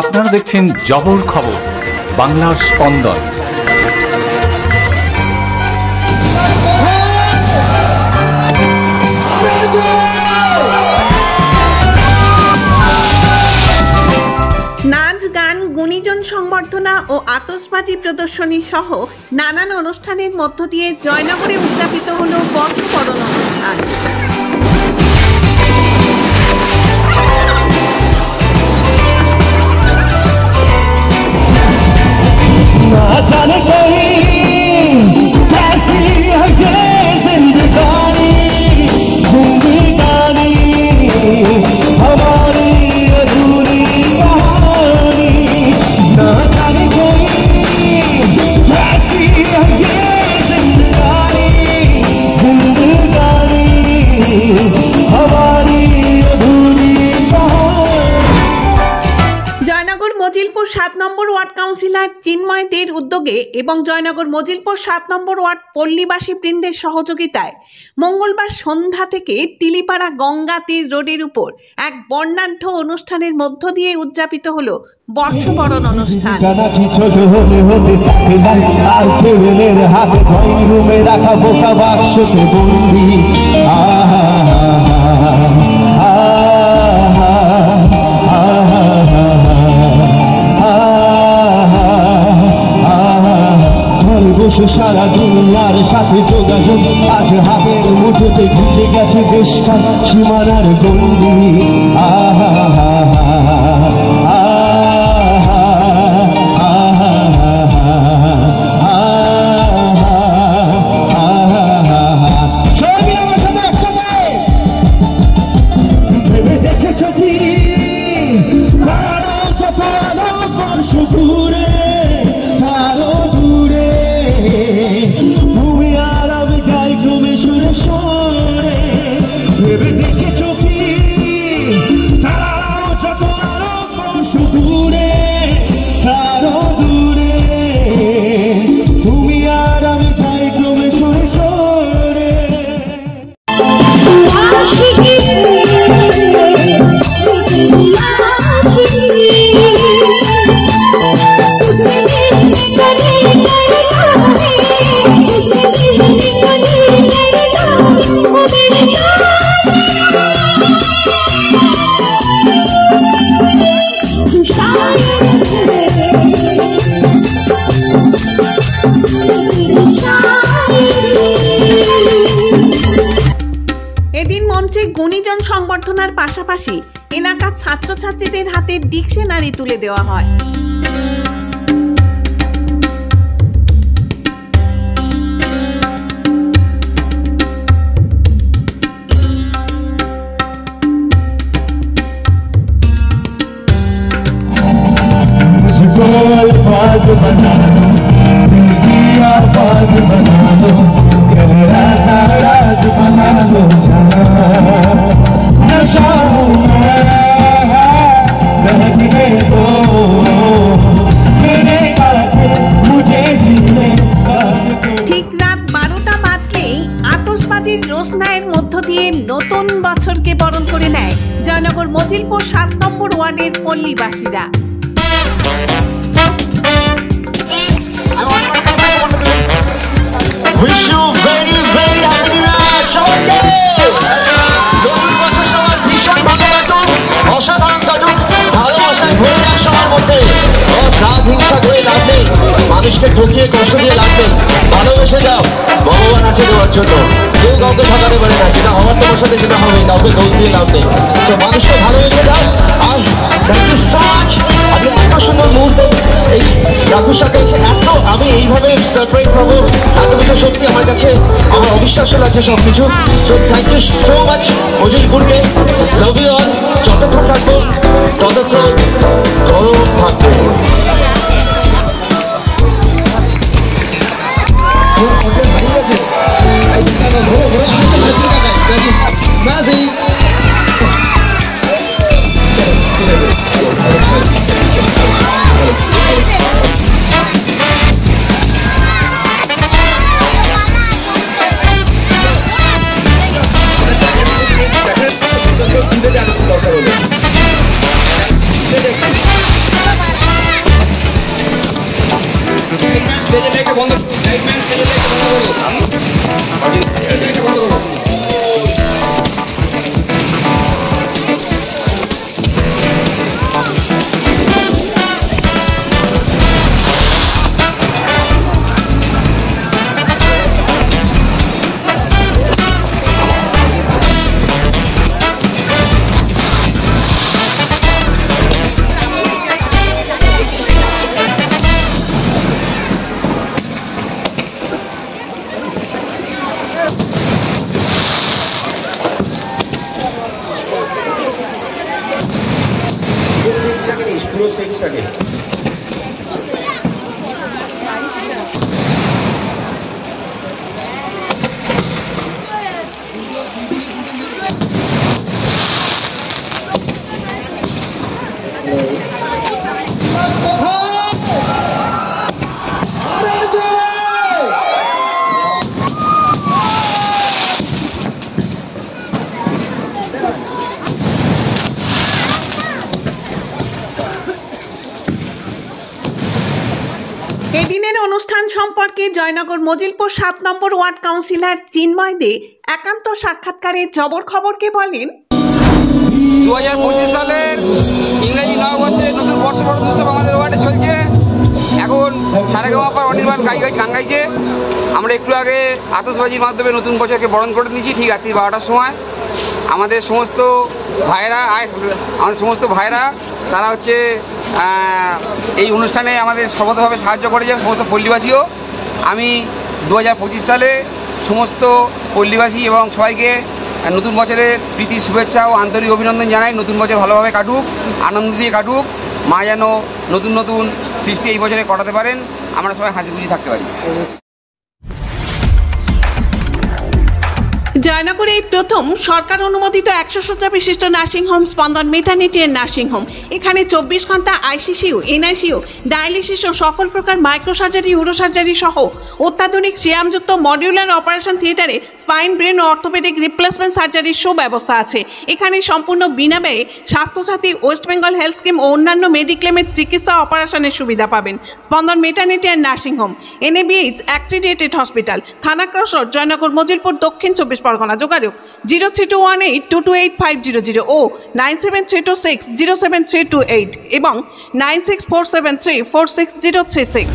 আপনারা দেখছেন জবর খবর, বাংলার স্পন্দন। নাচ, গান, গুণীজন সংবর্ধনা ও আতশবাজি প্রদর্শনী সহ নানান অনুষ্ঠানের মধ্য দিয়ে জয়নগরে উদযাপিত হল বর্ষবরণ অনুষ্ঠান। মজিলপুর 7 নম্বর ওয়ার্ড কাউন্সিলর চিন্ময় দের উদ্যোগে এবং জয়নগর মজিলপুর 7 নম্বর ওয়ার্ড পল্লীবাসী বৃন্দের সহযোগিতায় মঙ্গলবার সন্ধ্যা থেকে তিলিপাড়া গঙ্গা তীর রোডের উপর এক বর্ণাঢ্য অনুষ্ঠানের মধ্য দিয়ে উদযাপিত হলো বর্ষবরণ অনুষ্ঠান। সারা দুনিয়ার সাথে যোগাযোগ আজ হাতের মুঠোতে ঘুচে গেছে দেশখান সীমানার গন্ডি। এদিন মঞ্চে গুণীজন সংবর্ধনার পাশাপাশি এলাকার ছাত্রছাত্রীদের হাতে ডিকশনারি তুলে দেওয়া হয়। ঠিক রাত 12টা বাজলেই আতশবাজির রোশনাইয়ের মধ্য দিয়ে নতুন বছরকে বরণ করে নেয় জয়নগর মজিলপুর 7 নম্বর ওয়ার্ডের পল্লীবাসীরা। মানুষকে ঠকিয়ে কষ্ট দিয়ে লাগবে, ভালোবেসে যাও, ভগবান আছে দেওয়ার জন্য। কেউ কাউকে ঠকাতে পারে না, যেটা হওয়ার তোমার সাথে যেটা হবে, কাউকে দোষ দিয়ে লাভ নেই। তো মানুষকে ভালোবেসে যাও। আর থ্যাংক ইউ সো মাচ। আজকে এত সুন্দর মুহূর্তে এই রাতুর সাথে এসে এত আমি এইভাবে সারপ্রাইজ পাবো, এত কিছু সত্যি আমার কাছে আমার অবিশ্বাস্য লাগছে সব কিছু। So thank you so much মজিলপুরকে। Love you all. যতক্ষণ থাকবো ততক্ষণ গরম থাকবে। দরকার হলো অনুষ্ঠান সম্পর্কে জয়নগর মজিলপুর 7 নম্বর ওয়ার্ড কাউন্সিলর চিন্ময় দে একান্ত সাক্ষাৎকারে জবর খবরকে বলেন, 2025 সালের ইংরেজি নববর্ষে নতুন বর্ষবরণ উৎসব আমাদের ওয়ার্ডে চলছে। এখন সারেগামাপার অনির্বাণ গান গাইছে। আমরা একটু আগে আতশবাজির মাধ্যমে নতুন বছরকে বরণ করে নিয়েছি ঠিক রাত্রি 12টার সময়। আমাদের সমস্ত ভাইরা তারা হচ্ছে এই অনুষ্ঠানে আমাদের সর্বতভাবে সাহায্য করেছে, সমস্ত পল্লীবাসীও। আমি 2025 সালে সমস্ত পল্লীবাসী এবং সবাইকে নতুন বছরের প্রীতি শুভেচ্ছা ও আন্তরিক অভিনন্দন জানাই। নতুন বছর ভালোভাবে কাটুক, আনন্দ দিয়ে কাটুক, মা যেন নতুন নতুন সৃষ্টি এই বছরে কাটাতে পারেন, আমরা সবাই হাসি খুশি থাকতে পারি। জয়নগরে এই প্রথম সরকার অনুমোদিত 100 শয্যা বিশিষ্ট নার্সিংহোম স্পন্দন মেটার্নিটি এন্ড নার্সিংহোম। এখানে 24 ঘন্টা আইসিসিউ, এনআইসিউ, ডায়ালিসিস ও সকল প্রকার মাইক্রোসার্জারি, ইউরোসার্জারি সহ অত্যাধুনিক সিয়ামযুক্ত মডিউলার অপারেশন থিয়েটারে স্পাইন, ব্রেন ও অর্থোপেডিক রিপ্লেসমেন্ট সার্জারির সুব্যবস্থা আছে। এখানে সম্পূর্ণ বিনা ব্যয়ে স্বাস্থ্যসাথী, ওয়েস্ট বেঙ্গল হেলথ স্কিম ও অন্যান্য মেডিক্লেমের চিকিৎসা অপারেশনের সুবিধা পাবেন। Spandan maternity and nursing home, NABH accredited hospital, Thana cross road, Joynagar Mojilpur, দক্ষিণ 24 পরগনা। যোগাযোগ 0321822850 ও 9732607328 এবং 9647346036।